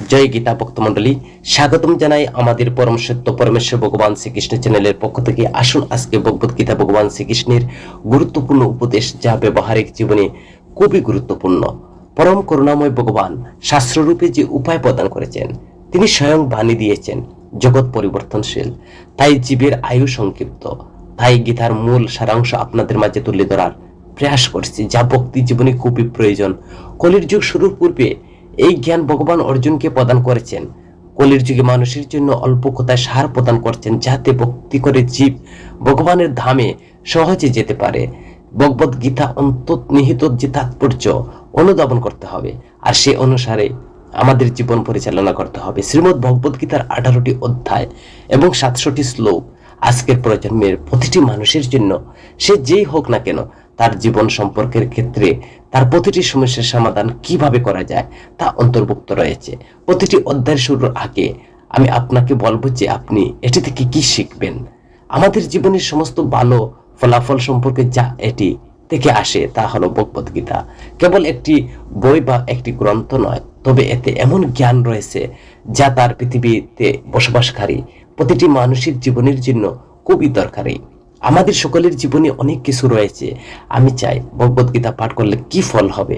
জয় গীতা ভক্ত মন্ডলী, স্বাগতম জানাই আমাদের পরম সত্য পরমেশ্বর ভগবান শ্রীকৃষ্ণ চ্যানেলের পক্ষ থেকে। আসুন আজকে ভগবত গীতা ভগবান শ্রীকৃষ্ণের গুরুত্বপূর্ণ উপদেশ, যা ব্যবহারিক জীবনে খুবই গুরুত্বপূর্ণ। পরম করুণাময় ভগবান শাস্ত্ররূপে যে উপায় প্রদান করেছেন, তিনি স্বয়ং বাণী দিয়েছেন। জগৎ পরিবর্তনশীল, তাই জীবের আয়ু সংক্ষিপ্ত। তাই গীতার মূল সারাংশ আপনাদের মাঝে তুলে ধরার প্রয়াস করছি, যা ভক্তি জীবনে খুবই প্রয়োজন। কলির যুগ শুরুর পূর্বে এই জ্ঞান ভগবান অর্জুনকে প্রদান করেছেন। কলির যুগে মানুষের জন্য অল্প কথায় সার প্রদান করছেন, যাতে ভক্তি করে জীব ভগবানের ধামে সহজে যেতে পারে। ভগবত গীতা অন্তর্নিহিত যে তাৎপর্য অনুধাবন করতে হবে, আর সে অনুসারে আমাদের জীবন পরিচালনা করতে হবে। শ্রীমদ্ ভগবত গীতার 18টি অধ্যায় এবং 700টি শ্লোক আজকের প্রজন্মের প্রতিটি মানুষের জন্য, সে যেই হোক না কেন, তার জীবন সম্পর্কের ক্ষেত্রে তার প্রতিটি সমস্যার সমাধান কিভাবে করা যায় তা অন্তর্ভুক্ত রয়েছে। প্রতিটি অধ্যায়ের শুরুর আগে আমি আপনাকে বলবো যে আপনি এটি থেকে কি শিখবেন। আমাদের জীবনের সমস্ত ভালো ফলাফল সম্পর্কে যা এটি থেকে আসে তা হলো ভগবত গীতা। কেবল একটি বই বা একটি গ্রন্থ নয়, তবে এতে এমন জ্ঞান রয়েছে যা তার পৃথিবীতে বসবাসকারী প্রতিটি মানুষের জীবনের জন্য খুবই দরকারি। আমাদের সকলের জীবনে অনেক কিছু রয়েছে। আমি চাই ভগবত গীতা পাঠ করলে কি ফল হবে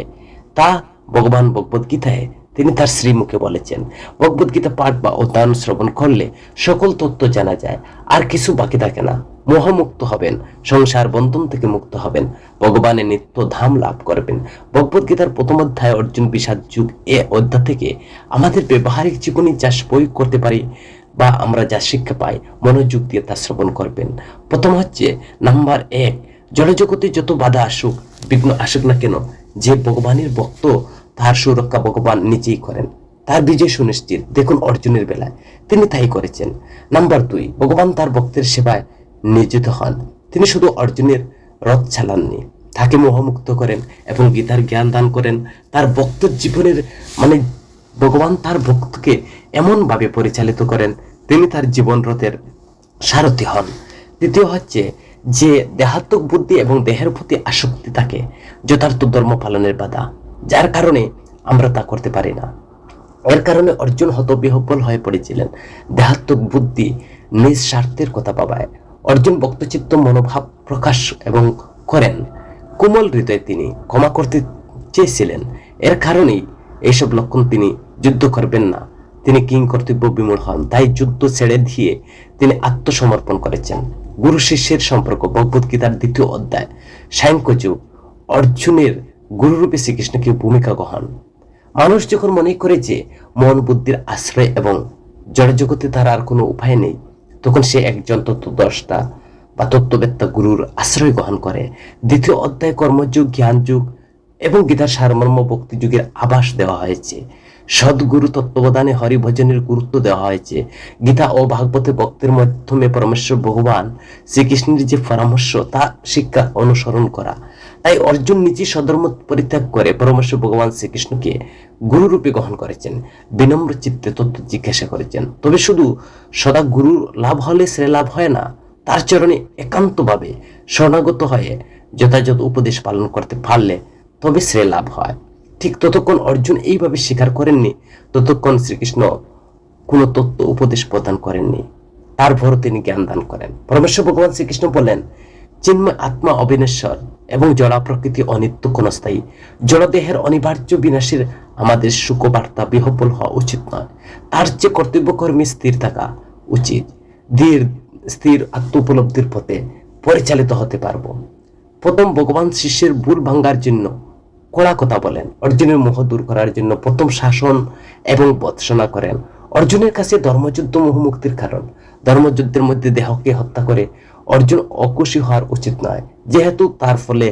তা ভগবান ভগবত গীতায় তিনি তার শ্রীমুখে বলেছেন। ভগবত গীতা পাঠ বা অধ্যয়ন শ্রবণ করলে সকল তত্ত্ব জানা যায়, আর কিছু বাকি থাকে না। মোহমুক্ত হবেন, সংসার বন্ধন থেকে মুক্ত হবেন, ভগবানের নিত্য ধাম লাভ করবেন। ভগবত গীতার প্রথম অধ্যায় অর্জুন বিষাদ যুগ, এ অধ্যায় থেকে আমাদের ব্যবহারিক জীবনে যা প্রয়োগ করতে পারি বা আমরা যা শিক্ষা পাই, মনোযোগ দিয়ে তা শ্রবণ করবেন। প্রথম হচ্ছে নাম্বার 1, জড়জগতে যত বাধা আসুক, বিঘ্ন আসুক না কেন, যে ভগবানের ভক্ত তার সুরক্ষা ভগবান নিজেই করেন, তার বিজয় সুনিশ্চিত। দেখুন অর্জুনের বেলায় তিনি তাই করেছেন। নাম্বার 2, ভগবান তার ভক্তের সেবায় নিয়োজিত হন। তিনি শুধু অর্জুনের রথ চালাননি, তাকে মোহমুক্ত করেন এবং গীতার জ্ঞান দান করেন। তার ভক্তের জীবনের ভগবান তার ভক্তকে এমনভাবে পরিচালিত করেন, তিনি তার জীবন রথের সারথি হন। দ্বিতীয় হচ্ছে যে দেহাত্মক বুদ্ধি এবং দেহের প্রতি আসক্তি থাকে যথার্থ ধর্ম পালনের বাধা, যার কারণে আমরা তা করতে পারি না। এর কারণে অর্জুন হতবিহ্বল হয়ে পড়েছিলেন। দেহাত্মক বুদ্ধি নিজ স্বার্থের কথা ভাবায়। অর্জুন ভক্তচিত্ত মনোভাব প্রকাশ এবং করেন। কোমল হৃদয়ে তিনি ক্ষমা করতে চেয়েছিলেন। এর কারণেই এইসব লক্ষণ তিনি যুদ্ধ করবেন না, তিনি কিং কর্তব্য বিমূঢ় হন। তাই যুদ্ধ ছেড়ে দিয়ে তিনি আত্মসমর্পণ করেছেন। গুরু শিষ্যের সম্পর্ক, ভগবত গীতার 2য় অধ্যায় সাংখ্য যুগ, অর্জুনের গুরুরূপে শ্রীকৃষ্ণকে ভূমিকা গ্রহণ। মানুষ যখন মনে করে যে মন বুদ্ধির আশ্রয় এবং জড়জগতে তার আর কোনো উপায় নেই, তখন সে একজন তত্ত্বদ্রষ্টা বা তত্ত্ববেত্তা গুরুর আশ্রয় গ্রহণ করে। 2য় অধ্যায় কর্মযুগ, জ্ঞান যুগ এবং গীতার সারমর্ম ভক্তি যুগের আভাস দেওয়া হয়েছে। সদ্গুরু তত্ত্ববদানে হরিভজনের গুরুত্ব দেওয়া হয়েছে। গীতা ও ভাগবতে ভক্তের মাধ্যমে পরমেশ্বর ভগবান শ্রীকৃষ্ণের যে পরামর্শ তা শিক্ষা অনুসরণ করা। তাই অর্জুন নিজে সধর্ম পরিত্যাগ করে পরমেশ্বর ভগবান শ্রীকৃষ্ণকে গুরুরূপে গ্রহণ করেছেন। বিনম্র চিত্তে তত্ত্ব জিজ্ঞাসা করেছেন। তবে শুধু সদা গুরুর লাভ হলে সে লাভ হয় না, তার চরণে একান্তভাবে শরণাগত হয়ে যথাযথ উপদেশ পালন করতে পারলে তবে সে লাভ হয়। ঠিক ততক্ষণ অর্জুন এইভাবে স্বীকার করেননি ততক্ষণ শ্রীকৃষ্ণ কোনো তত্ত্ব উপদেশ প্রদান করেননি, তারপরও তিনি জ্ঞান দান করেন। পরমেশ্বর ভগবান শ্রীকৃষ্ণ বলেন, চিন্ময় আত্মা অবিনশ্বর এবং জড়া প্রকৃতি অনিত্য ক্ষণস্থায়ী। জড়দেহের অনিবার্য বিনাশের আমাদের সুখবার্তা বিহ্বল হওয়া উচিত নয়, তার চেয়ে কর্তব্যকর্মী স্থির থাকা উচিত। স্থির আত্ম উপলব্ধির পথে পরিচালিত হতে পারবো। প্রথম ভগবান শিষ্যের ভুল ভাঙ্গার জন্য কড়া কথা বলেন। অর্জুনের মোহ দূর করার জন্য প্রথম শাসন এবং ভৎসনা করেন। অর্জুনের কাছে ধর্মযুদ্ধ মোহমুক্তির কারণ। ধর্মযুদ্ধের মধ্যে দেহকে হত্যা করে অর্জুন অখুশি হওয়ার উচিত নয়, যেহেতু তার ফলে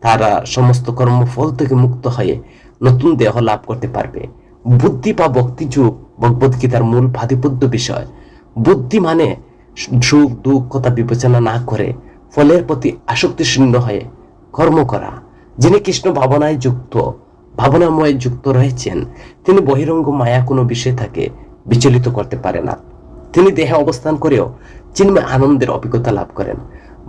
তারা সমস্ত কর্মফল থেকে মুক্ত হয়ে নতুন দেহ লাভ করতে পারবে। বুদ্ধি বা ভক্তি যুগ, ভগবত গীতার মূল ভাদিপদ্য বিষয়। বুদ্ধি মানে সুখ দুঃখ কথা বিবেচনা না করে ফলের প্রতি আসক্তি শূন্য হয়ে কর্ম করা। যিনি কৃষ্ণ ভাবনাময় যুক্ত রয়েছেন, তিনি বহিরঙ্গ মায়া কোনো বিষয় থাকে বিচলিত করতে পারে না। তিনি দেহে অবস্থান করেও চিন্ময় আনন্দের অভিজ্ঞতা লাভ করেন।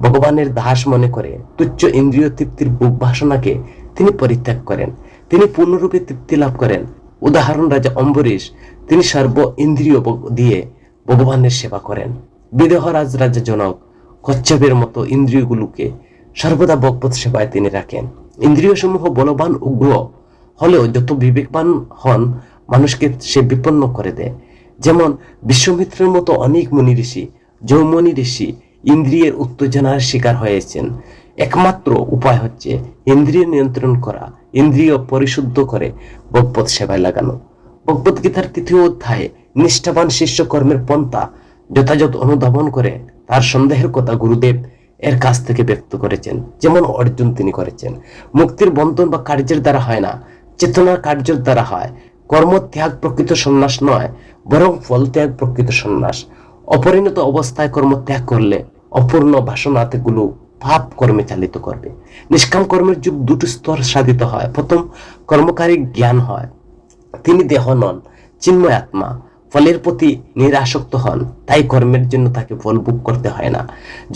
ভগবানের দাস মনে করে তুচ্ছ ইন্দ্রিয় তৃপ্তির বুক বাসনাকে তিনি পরিত্যাগ করেন। তিনি পূর্ণরূপে তৃপ্তি লাভ করেন। উদাহরণ রাজা অম্বরীশ, তিনি সর্ব ইন্দ্রিয় দিয়ে ভগবানের সেবা করেন। বিদেহরাজ রাজা জনক কচ্ছপের মতো ইন্দ্রিয়গুলোকে সর্বদা ভগবত সেবায় তিনি রাখেন। ইন্দ্রিয় সমূহ বলবান উগ্র হলেও যত বিবেকবান হন মানুষকে সে বিপন্ন করে দেয়। যেমন বিশ্বমিত্রের মতো অনেক মুনি ঋষি, যৌমনি ঋষি ইন্দ্রিয়ের উত্তেজনার শিকার হয়েছেন। একমাত্র উপায় হচ্ছে ইন্দ্রিয় নিয়ন্ত্রণ করা, ইন্দ্রিয় পরিশুদ্ধ করে ভগবত সেবায় লাগানো। ভগবত গীতার 3য় অধ্যায়ে নিষ্ঠাবান শিষ্য কর্মের পন্থা যথাযথ অনুধাবন করে তার সন্দেহের কথা গুরুদেব এর কাছ থেকে ব্যক্ত করেছেন, যেমন অর্জুন তিনি করেছেন। মুক্তির বন্ধন বা কার্যের দ্বারা হয় না, চেতনার কার্যের দ্বারা হয়। কর্ম ত্যাগ প্রকৃত সন্ন্যাস নয়, বরং ফল ত্যাগ প্রকৃত সন্ন্যাস। অপরিণত অবস্থায় কর্ম ত্যাগ করলে অপূর্ণ বাসনাতেগুলো পাপ কর্মে চালিত করবে। নিষ্কাম কর্মের যুগ দুটো স্তর সাধিত হয়। প্রথম কর্মকারী জ্ঞান হয়, তিনি দেহ নন, চিন্ময় আত্মা, ফলের প্রতি নিরাসক্ত হন, তাই কর্মের জন্য তাকে ফল ভোগ করতে হয় না।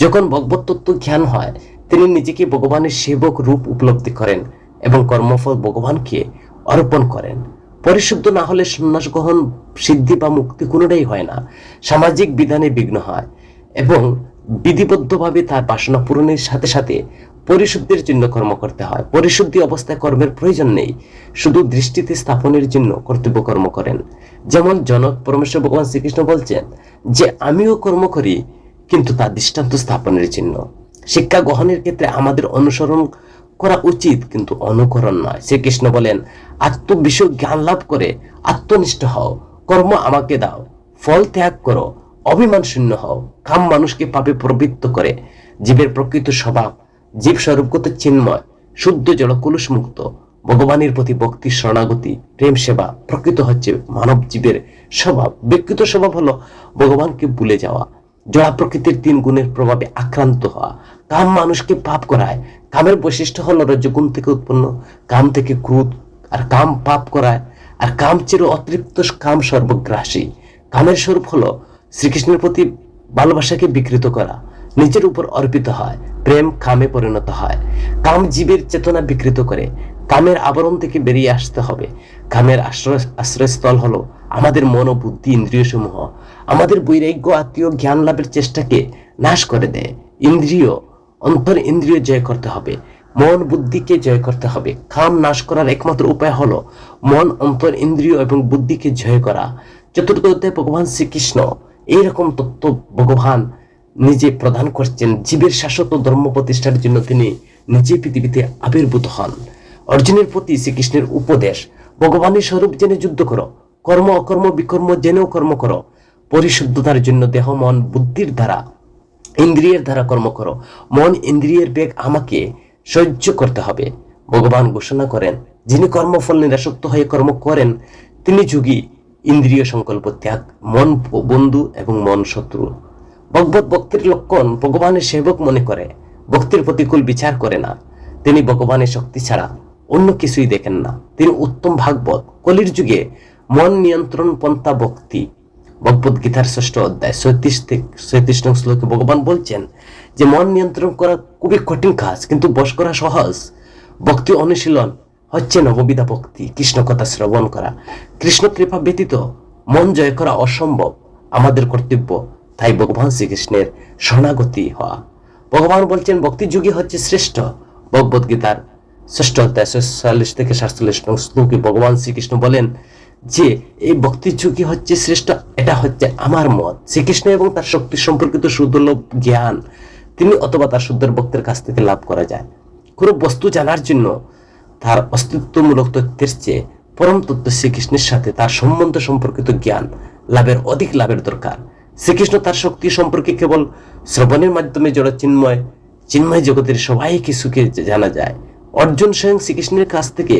যখন ভগবত তত্ত্ব জ্ঞান হয়, তিনি নিজেকে ভগবানের সেবক রূপ উপলব্ধি করেন এবং কর্মফল ভগবানকে অর্পণ করেন। পরিশুদ্ধ না হলে সন্ন্যাস গ্রহণ, সিদ্ধি বা মুক্তি কোনোটাই হয় না। সামাজিক বিধানে বিঘ্ন হয় এবং বিধিবদ্ধভাবে তার বাসনা পূরণের সাথে সাথে পরিশুদ্ধির জন্য কর্ম করতে হয়। পরিশুদ্ধি অবস্থায় কর্মের প্রয়োজন নেই, শুধু দৃষ্টিতে স্থাপনের জন্য কর্তব্য কর্ম করেন। যেমন জনক পরমেশ্বর ভগবান শ্রীকৃষ্ণ বলছেন যে আমিও কর্ম করি, কিন্তু তা দৃষ্টান্ত স্থাপনের জন্য। শিক্ষা গ্রহণের ক্ষেত্রে আমাদের অনুসরণ করা উচিত, কিন্তু অনুকরণ নয়। শ্রীকৃষ্ণ বলেন, আত্মবিষয় জ্ঞান লাভ করে আত্মনিষ্ঠ হও, কর্ম আমাকে দাও, ফল ত্যাগ করো, অভিমান শূন্য হও। কাম মানুষকে পাপে প্রবৃত্ত করে। জীবের প্রকৃত স্বভাব জীব স্বরূপগত চিন্ময়, শুদ্ধ জল কলুষ মুক্ত। ভগবানের প্রতি ভক্তি, শরণাগতি, প্রেম সেবা প্রকৃত হচ্ছে মানব জীবের স্বভাব। বিকৃত স্বভাব হলো ভগবানকে ভুলে যাওয়া, জড়া প্রকৃতির 3 গুণের প্রভাবে আক্রান্ত হওয়া। কাম মানুষকে পাপ করায়। কামের বৈশিষ্ট্য হলো রজগুণ থেকে উৎপন্ন, কাম থেকে ক্রোধ, আর কাম পাপ করায়। আর কাম চির অতৃপ্ত, কাম সর্বগ্রাসী। কামের স্বরূপ হলো শ্রীকৃষ্ণের প্রতি ভালোবাসাকে বিকৃত করা, নিজের উপর অর্পিত হয়, প্রেম কামে পরিণত হয়। কাম জীবের চেতনা বিকৃত করে। কামের আবরণ থেকে বেরিয়ে আসতে হবে। কামের আশ্রয়স্থল হলো আমাদের মন ও বুদ্ধি, ইন্দ্রিয় সমূহ। আমাদের বৈরাগ্য আত্মীয় জ্ঞান লাভের চেষ্টাকে নাশ করে দেয়। ইন্দ্রিয়, অন্তর ইন্দ্রিয় জয় করতে হবে, মন বুদ্ধিকে জয় করতে হবে। কাম নাশ করার একমাত্র উপায় হলো মন, অন্তর ইন্দ্রিয় এবং বুদ্ধিকে জয় করা। 4র্থ অধ্যায়ে ভগবান শ্রীকৃষ্ণ এইরকম তত্ত্ব ভগবান নিজে প্রদান করছেন। জীবের শাশ্বত ধর্ম প্রতিষ্ঠার জন্য তিনি নিজে পৃথিবীতে আবির্ভূত হন। অর্জুনের প্রতি শ্রীকৃষ্ণের উপদেশ, ভগবানের স্বরূপ জেনে যুদ্ধ করো, কর্ম অকর্ম বিকর্ম জেনেও কর্ম করো। পরিশুদ্ধতার জন্য দেহ মন বুদ্ধির দ্বারা, ইন্দ্রিয়ের দ্বারা কর্ম করো। মন ইন্দ্রিয়ের বেগ আমাকে সহ্য করতে হবে। ভগবান ঘোষণা করেন, যিনি কর্মফল নিরাসক্ত হয়ে কর্ম করেন তিনি যোগী। ইন্দ্রিয় সংকল্প ত্যাগ, মন বন্ধু এবং মন শত্রু। ভগবত ভক্তির লক্ষণ ভগবানের সেবক মনে করে, ভক্তির প্রতিকূল বিচার করে না। তিনি ভগবানের শক্তি ছাড়া অন্য কিছুই দেখেন না। তিনি উত্তম ভাগবত। কলির যুগে মন নিয়ন্ত্রণ পন্থা ভক্তি। ভগবত গীতার 6ষ্ঠ অধ্যায় 37 নং শ্লোকে ভগবান বলছেন যে মন নিয়ন্ত্রণ করা খুবই কঠিন কাজ, কিন্তু বশ করা সহজ। ভক্তি অনুশীলন হচ্ছে নববিধা ভক্তি, কৃষ্ণ কথা শ্রবণ করা। কৃষ্ণ কৃপা ব্যতীত মন জয় করা অসম্ভব। আমাদের কর্তব্য তাই ভগবান শ্রীকৃষ্ণের শরণাগতি হওয়া। ভগবান বলছেন ভক্তিযোগী হচ্ছে শ্রেষ্ঠ। ভগবত গীতার 6ষ্ঠ অধ্যায় 46 থেকে 47 নং শ্লোকে ভগবান শ্রীকৃষ্ণ বলেন যে এই ভক্তিযোগী হচ্ছে শ্রেষ্ঠ। এটা হচ্ছে আমার মত। শ্রীকৃষ্ণ এবং তার শক্তি সম্পর্কিত সুদুর্লভ জ্ঞান তিনি অথবা তার শুদ্ধ ভক্তের কাছ থেকে লাভ করা যায়। কোনো বস্তু জানার জন্য তার অস্তিত্বমূলক তথ্যের চেয়ে পরম তত্ত্ব শ্রীকৃষ্ণের সাথে তার সম্বন্ধ সম্পর্কিত জ্ঞান অধিক লাভের দরকার। শ্রীকৃষ্ণ তার শক্তি সম্পর্কে কেবল শ্রবণের মাধ্যমে জড় চিন্ময় জগতের সবাই কিছুকে জানা যায়। অর্জুন স্বয়ং শ্রীকৃষ্ণের কাছ থেকে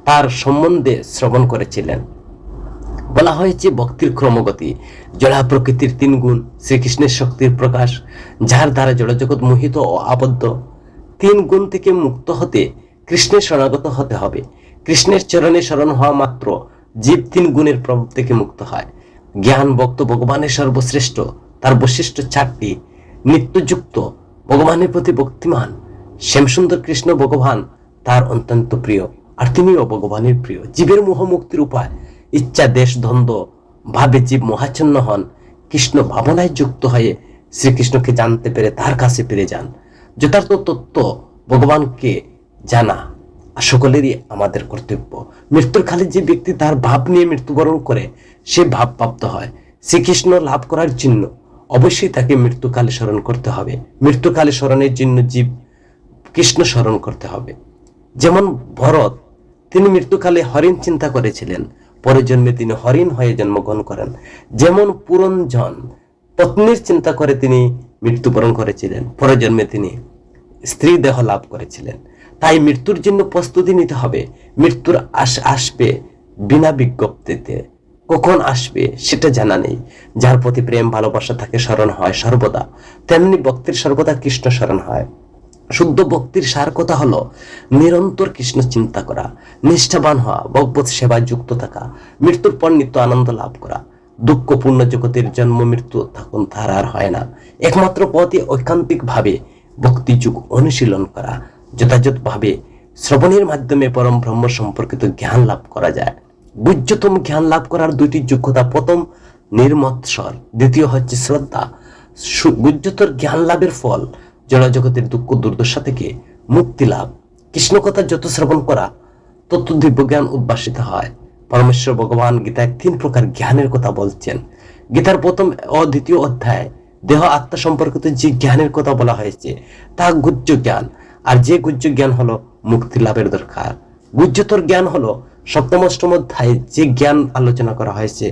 তার সম্বন্ধে শ্রবণ করেছিলেন। বলা হয়েছে ভক্তির ক্রমগতি। জড়া প্রকৃতির 3 গুণ শ্রীকৃষ্ণের শক্তির প্রকাশ, যার দ্বারা জড়জগৎ মোহিত ও আবদ্ধ। 3 গুণ থেকে মুক্ত হতে কৃষ্ণের শরণাগত হতে হবে। কৃষ্ণের চরণে শরণ হওয়া মাত্র জীব 3 গুণের প্রভাব থেকে মুক্ত হয়। জ্ঞান ভক্ত ভগবানের সর্বশ্রেষ্ঠ। তার বৈশিষ্ট্য 4টি। নিত্যযুক্ত, ভগবানের প্রতি ভক্তিমান। শ্যামসুন্দর কৃষ্ণ ভগবান তার অত্যন্ত প্রিয়। আর তিনিও ভগবানের প্রিয়। জীবের মোহ মুক্তির উপায় ইচ্ছা দেশ দ্বন্দ্ব ভাবে জীব মোহাচ্ছন্ন হন, কৃষ্ণ ভাবনায় যুক্ত হয়ে শ্রীকৃষ্ণকে জানতে পেরে তার কাছে ফিরে যান। যথার্থ তত্ত্ব ভগবানকে জানা সকলেরই আমাদের কর্তব্য। মৃত্যুর কালে যে ব্যক্তি তার ভাব নিয়ে মৃত্যুবরণ করে সে ভাব প্রাপ্ত হয়। শ্রীকৃষ্ণ লাভ করার জন্য অবশ্যই তাকে মৃত্যুকালে স্মরণ করতে হবে। মৃত্যুকালে স্মরণের জন্য জীব কৃষ্ণ স্মরণ করতে হবে। যেমন ভরত, তিনি মৃত্যুকালে হরিণ চিন্তা করেছিলেন, পরের জন্মে তিনি হরিণ হয়ে জন্মগ্রহণ করেন। যেমন পুরঞ্জন পত্নীর চিন্তা করে তিনি মৃত্যুবরণ করেছিলেন, পরের জন্মে তিনি স্ত্রী দেহ লাভ করেছিলেন। তাই মৃত্যুর জন্য প্রস্তুতি নিতে হবে। মৃত্যুর আসবে বিনা বিজ্ঞপ্তিতে, কখন আসবে সেটা জানা নেই। যার প্রতি প্রেম ভালোবাসা থাকে স্মরণ হয় সর্বদা, তেমনি ভক্তির সর্বদা কৃষ্ণ স্মরণ হয়। শুদ্ধ ভক্তির সার কথা হলো নিরন্তর কৃষ্ণ চিন্তা করা, নিষ্ঠাবান হওয়া, ভগবত সেবায় যুক্ত থাকা, মৃত্যুর পর নিত্য আনন্দ লাভ করা। দুঃখপূর্ণ জগতের জন্ম মৃত্যু তখন তার আর হয় না। একমাত্র পথই ঐকান্তিক ভাবে ভক্তি যুগ অনুশীলন করা। যথাযথভাবে শ্রবণের মাধ্যমে পরম ব্রহ্ম সম্পর্কিত জ্ঞান লাভ করা যায়। গুহ্যতম জ্ঞান লাভ করার দুইটি যোগ্যতা, প্রথম নির্মৎসর, দ্বিতীয় হচ্ছে শ্রদ্ধা। গুহ্যতর জ্ঞান লাভের ফল জড়জগতের দুঃখ দুর্দশা থেকে মুক্তি লাভ। কৃষ্ণ কথা যত শ্রবণ করা তত দিব্য জ্ঞান উদ্ভাসিত হয়। পরমেশ্বর ভগবান গীতায় 3 প্রকার জ্ঞানের কথা বলছেন। গীতার প্রথম ও দ্বিতীয় অধ্যায় দেহ আত্মা সম্পর্কিত যে জ্ঞানের কথা বলা হয়েছে তা গুহ্য জ্ঞান, আর যে গুহ্য জ্ঞান হলো মুক্তি লাভের দরকার। গুহ্যতর জ্ঞান হলো সপ্তম অষ্টম অধ্যায়ে যে জ্ঞান আলোচনা করা হয়েছে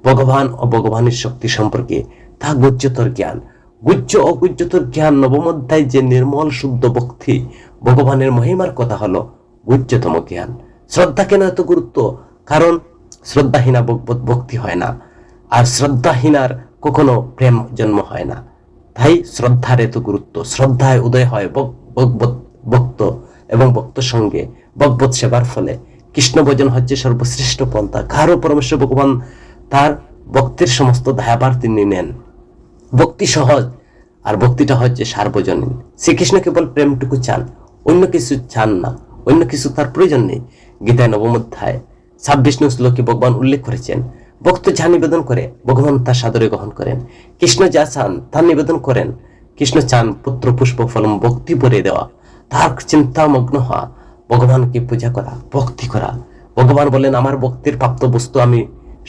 ভগবান ও ভগবানের শক্তি সম্পর্কে, তা গুহ্যতর জ্ঞান। গুহ্য ও গুহ্যতর জ্ঞান নবম অধ্যায় যে নির্মল শুদ্ধ ভক্তি ভগবানের মহিমার কথা হলো গুহ্যতম জ্ঞান। শ্রদ্ধা কেন এত গুরুত্ব? কারণ শ্রদ্ধাহীনা ভক্তি হয় না, আর শ্রদ্ধাহীনার কখনো প্রেম জন্ম হয় না। তাই শ্রদ্ধার এত গুরুত্ব। শ্রদ্ধায় উদয় হয় ভক্ত এবং ভক্ত সঙ্গে ভগবত সেবার ফলে কৃষ্ণ ভজন হচ্ছে সর্বশ্রেষ্ঠ পন্থা। কারো পরমেশ্বর ভগবান তার ভক্তের সমস্ত দায়ভার তিনি নেন। ভক্তি সহজ, আর ভক্তিটা হচ্ছে সার্বজনীন। শ্রীকৃষ্ণ কেবল প্রেমটুকু চান, অন্য কিছু চান না, অন্য কিছু তার প্রয়োজন নেই। গীতায় নবম অধ্যায় 26 নং শ্লোকে ভগবান উল্লেখ করেছেন, ভক্ত যা নিবেদন করে ভগবান তা সাদরে গ্রহণ করেন। কৃষ্ণ যা চান তা নিবেদন করেন। কৃষ্ণ চান পুত্র পুষ্প ফলম ভক্তি ভরে দেওয়া, তার চিন্তামগ্ন হওয়া, ভগবানকে পূজা করা, ভক্তি করা। ভগবান বলেন, আমার ভক্তির প্রাপ্ত বস্তু আমি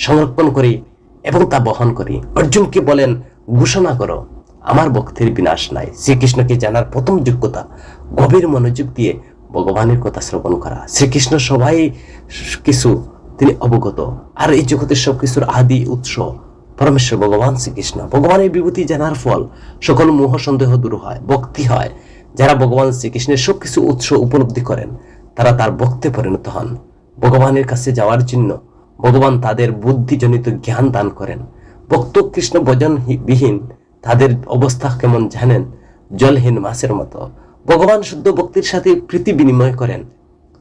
সংরক্ষণ করি এবং তা বহন করি। অর্জুনকে বলেন, ঘোষণা করো আমার ভক্তির বিনাশ নাই। শ্রীকৃষ্ণকে জানার প্রথম যোগ্যতা গভীর মনোযোগ দিয়ে ভগবানের কথা শ্রবণ করা। শ্রীকৃষ্ণ সবাই কিছু তিনি অবগত, আর এই জগতের সবকিছুর আদি উৎস পরমেশ্বর ভগবান শ্রীকৃষ্ণ। ভগবানের বিভূতি জানার ফল সকল মোহ সন্দেহ দূর হয়, ভক্তি হয়। যারা ভগবান শ্রীকৃষ্ণের সবকিছু উৎস উপলব্ধি করেন তারা তার ভক্তে পরিণত হন। ভগবানের কাছে যাওয়ার জন্য ভগবান তাদের বুদ্ধিজনিত জ্ঞান দান করেন। ভক্ত কৃষ্ণ ভজন বিহীন তাদের অবস্থা কেমন জানেন? জলহীন মাছের মতো। ভগবান শুদ্ধ ভক্তির সাথে প্রীতি বিনিময় করেন।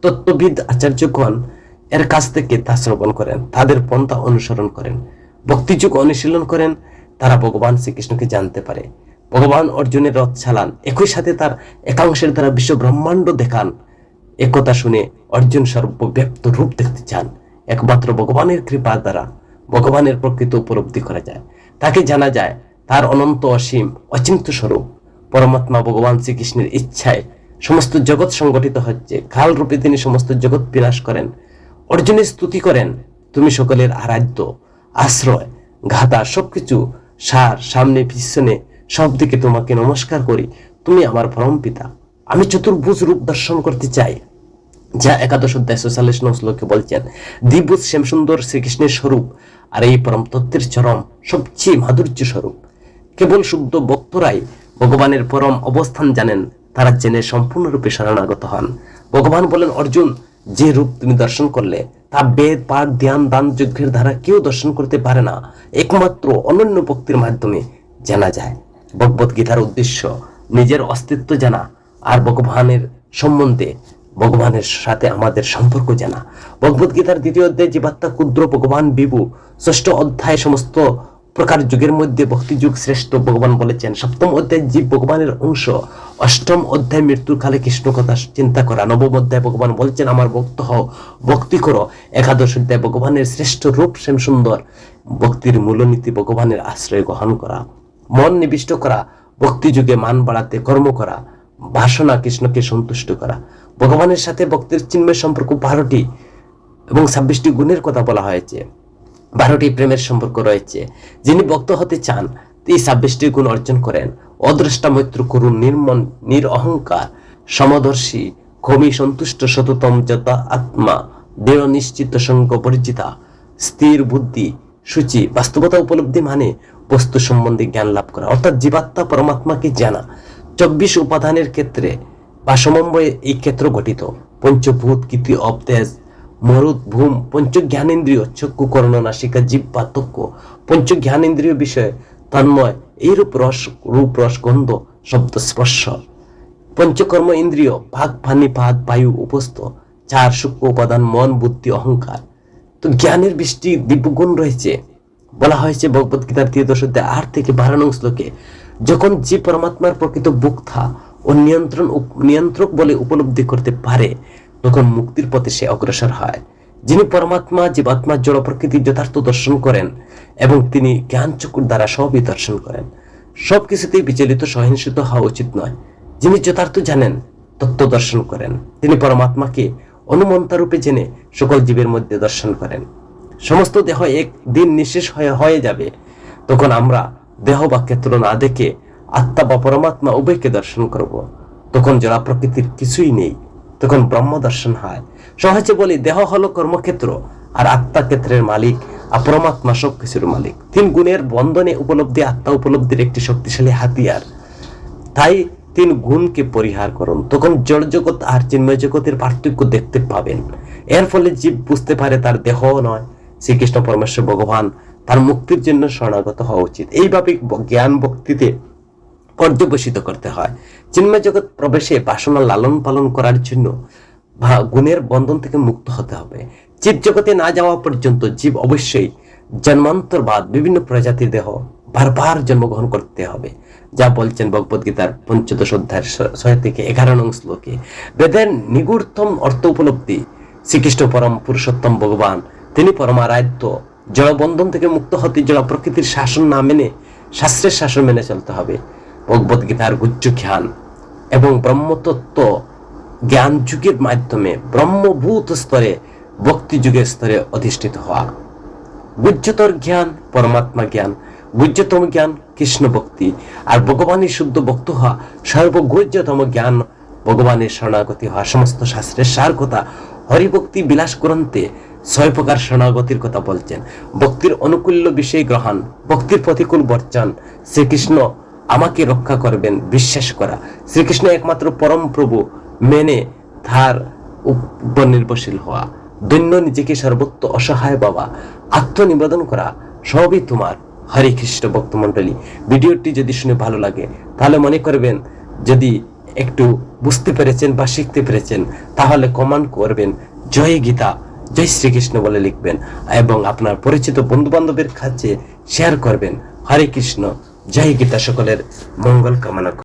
তত্ত্ববিদ আচার্যগণ এর কাছ থেকে তা শ্রবণ করেন, তাদের পন্থা অনুসরণ করেন, ভক্তিযুগ অনুশীলন করেন। তারা ভগবান শ্রীকৃষ্ণকে জানতে পারে। ভগবান অর্জুনের রথ চালান, একই সাথে তার একাংশের দ্বারা বিশ্ব ব্রহ্মাণ্ড দেখান। একথা শুনে অর্জুন সর্বব্যাপ্ত রূপ দেখতে চান। একমাত্র ভগবানের কৃপা দ্বারা ভগবানের প্রকৃত উপলব্ধি করা যায়, তাকে জানা যায়। তার অনন্ত অসীম অচিন্ত স্বরূপ পরমাত্মা ভগবান শ্রীকৃষ্ণের ইচ্ছায় সমস্ত জগৎ সংগঠিত হচ্ছে। কাল রূপে তিনি সমস্ত জগৎ বিনাশ করেন। অর্জুনের স্তুতি করেন, তুমি সকলের আরাধ্য, আশ্রয়, ঘাতা, সবকিছু সার, সামনে পিছনে সব দিকে তোমাকে নমস্কার করি। তুমি আমার পরম পিতা। আমি চতুর্ভুজ রূপ দর্শন করতে চাই, যা 11 অধ্যায় 46 নং শ্লোকে বলছেন। দ্বিভুজ শ্যামসুন্দর শ্রীকৃষ্ণের স্বরূপ, আর এই পরম তত্ত্বের চরম সবচেয়ে মাধুর্য স্বরূপ। কেবল শুদ্ধ ভক্তরাই ভগবানের পরম অবস্থান জানেন। তারা জেনে সম্পূর্ণরূপে শরণাগত হন। ভগবান বলেন, অর্জুন, যে রূপ তুমি দর্শন করলে তা বেদ পাঠ ধ্যান দান যজ্ঞের দ্বারা কেউ দর্শন করতে পারে না, একমাত্র অনন্য ভক্তির মাধ্যমে জানা যায়। ভগবত গীতার উদ্দেশ্য নিজের অস্তিত্ব জানা, আর ভগবানের সম্বন্ধে ভগবানের সাথে আমাদের সম্পর্ক জানা। ভগবত গীতার 2য় অধ্যায় জীবাত্মা ক্ষুদ্র ভগবান বিভু, 6ষ্ঠ অধ্যায় সমস্ত প্রকার যুগের মধ্যে ভক্তি যুগ শ্রেষ্ঠ ভগবান বলেছেন। সপ্তম অধ্যায় জীব ভগবানের অংশ, অষ্টম অধ্যায় মৃত্যুর কালে কৃষ্ণ কথা চিন্তা করা, নবম অধ্যায় ভগবান বলছেন আমার ভক্ত হও, ভক্তি করো, একাদশ অধ্যায় ভগবানের শ্রেষ্ঠ রূপ শ্যাম সুন্দর, ভক্তির মূলনীতি ভগবানের আশ্রয় গ্রহণ করা, মন নিবিষ্ট করা, ভক্তি যুগে মান বাড়াতে কর্ম করা, বাসনা কৃষ্ণকে সন্তুষ্ট করা। ভগবানের সাথে ভক্তির চিন্ময় সম্পর্ক 12টি এবং 26টি গুণের কথা বলা হয়েছে। 12টি প্রেমের সম্পর্ক রয়েছে। যিনি ভক্ত হতে চান এই 26টি গুণ অর্জন করেন। অদ্রষ্টা মৈত্র করুণ, নির্মল, নিরঅহংকার, সমদর্শী, ক্ষমী, সন্তুষ্ট, সততম, যতা আত্মা, দৃঢ় নিশ্চিত, সঙ্গ বর্জিতা, স্থির বুদ্ধি, সূচি। বাস্তবতা উপলব্ধি মানে বস্তু সম্বন্ধে জ্ঞান লাভ করা, অর্থাৎ জীবাত্মা পরমাত্মাকে জানা। 24 উপাদানের ক্ষেত্রে বা সমন্বয়ে এই ক্ষেত্র গঠিত। পঞ্চভূত, কীর্তি, অবতেজ, মরুদ, ভূম, পঞ্চ জ্ঞানেন্দ্রিয়, চক্ষু, কর্ণ, নাসিকা, জিহ্বা, ত্বক, পঞ্চ জ্ঞানেন্দ্রিয় বিষয়ে তন্ময়, এইরূপ রূপ, রস, গন্ধ, শব্দ, স্পর্শ। পঞ্চকর্ম ইন্দ্রিয়, বাঘ, পানি, পাদ, বায়ু, উপস্থ। 4 সূক্ষ্ম উপাদান, মন, বুদ্ধি, অহংকার। তো জ্ঞানের বৃষ্টি দিব্যগুণ রয়েছে। বলা হয়েছে ভগবত গীতার 13 অধ্যায় 8 থেকে 12 নং শ্লোকে, যখন যে পরমাত্মার প্রকৃত ভোক্তা ও নিয়ন্ত্রক বলে উপলব্ধি করতে পারে, তখন মুক্তির পথে সে অগ্রসর হয়। যিনি পরমাত্মা জীবাত্মার জড় প্রকৃতির যথার্থ দর্শন করেন এবং তিনি জ্ঞান চক্ষুর দ্বারা সবই দর্শন করেন, সবকিছুতেই বিচলিত সহিংসিত হওয়া উচিত নয়। যিনি যথার্থ জানেন, তত্ত্ব দর্শন করেন, তিনি পরমাত্মাকে অনুমন্তা রূপে জেনে সকল জীবের মধ্যে দর্শন করেন। সমস্ত দেহ একদিন নিঃশেষ হয়ে যাবে, তখন আমরা দেহ বা ক্ষেত্র না দেখে আত্মা বা পরমাত্মা উভয়কে দর্শন করব। তখন জড়া প্রকৃতির কিছুই নেই, তখন ব্রহ্ম দর্শন হয়। সহজে বলি, দেহ হলো কর্মক্ষেত্র আর আত্মা ক্ষেত্রের মালিক, আর পরমাত্মা সব কিছুর মালিক। 3 গুণের বন্ধনে উপলব্ধি আত্মা উপলব্ধির একটি শক্তিশালী হাতিয়ার। তাই 3 গুণকে পরিহার করুন, তখন জড় জগৎ আর চিন্ময় জগতের পার্থক্য দেখতে পাবেন। এর ফলে জীব বুঝতে পারে তার দেহ নয়, শ্রীকৃষ্ণ পরমেশ্বর ভগবান, তার মুক্তির জন্য শরণাগত হওয়া উচিত। এইভাবে জ্ঞান ভক্তিতে পর্যবেসিত করতে হয়। চিন্ময় জগৎ প্রবেশে বাসনা লালন পালন করার জন্য গুণের বন্ধন থেকে মুক্ত হতে হবে। জীব জগতে না যাওয়া পর্যন্ত জীব অবশ্যই জন্মান্তর বাদ বিভিন্ন প্রজাতির দেহ বারবার জন্মগ্রহণ করতে হবে, যা বলছেন ভগবত গীতার 15 অধ্যায়ের 6 থেকে 11 নং শ্লোকে। বেদের নিগূঢ়তম অর্থ উপলব্ধি, শ্রীকৃষ্ণ পরম পুরুষোত্তম ভগবান, তিনি পরমারাধ্য। জড় বন্ধন থেকে মুক্ত হতে জড় প্রকৃতির শাসন না মেনে শাস্ত্রের শাসন মেনে চলতে হবে। ভগবত গীতার গুহ্য জ্ঞান এবং ব্রহ্মতত্ত্ব জ্ঞান যুগের মাধ্যমে ব্রহ্মভূত স্তরে ভক্তি যুগের স্তরে অধিষ্ঠিত হওয়া। গুহ্যতর জ্ঞান পরমাত্মা জ্ঞান, গুহ্যতম জ্ঞান কৃষ্ণ ভক্তি, আর ভগবানের শুদ্ধ ভক্ত হওয়া। সর্বগুহ্যতম জ্ঞান ভগবানের শরণাগতি হওয়া। সমস্ত শাস্ত্রের সার কথা হরিভক্তি বিলাস গ্রন্থে 6 প্রকার শরণাগতির কথা বলছেন। ভক্তির অনুকূল্য বিষয় গ্রহণ, ভক্তির প্রতিকূল বর্জন, শ্রীকৃষ্ণ আমাকে রক্ষা করবেন বিশ্বাস করা, শ্রীকৃষ্ণ একমাত্র পরম প্রভু মেনে তার উপর নির্ভরশীল হওয়া, দৈন্য নিজেকে সর্বত্র অসহায় বাবা, আত্মনিবেদন করা, সবই তোমার। হরে কৃষ্ণ ভক্তমণ্ডলী, ভিডিওটি যদি শুনে ভালো লাগে তাহলে মনে করবেন, যদি একটু বুঝতে পেরেছেন বা শিখতে পেরেছেন তাহলে কমেন্ট করবেন জয় গীতা, জয় শ্রীকৃষ্ণ বলে লিখবেন এবং আপনার পরিচিত বন্ধু বান্ধবের কাছে শেয়ার করবেন। হরে কৃষ্ণ, জয় গীতা। সকলের মঙ্গল কামনা।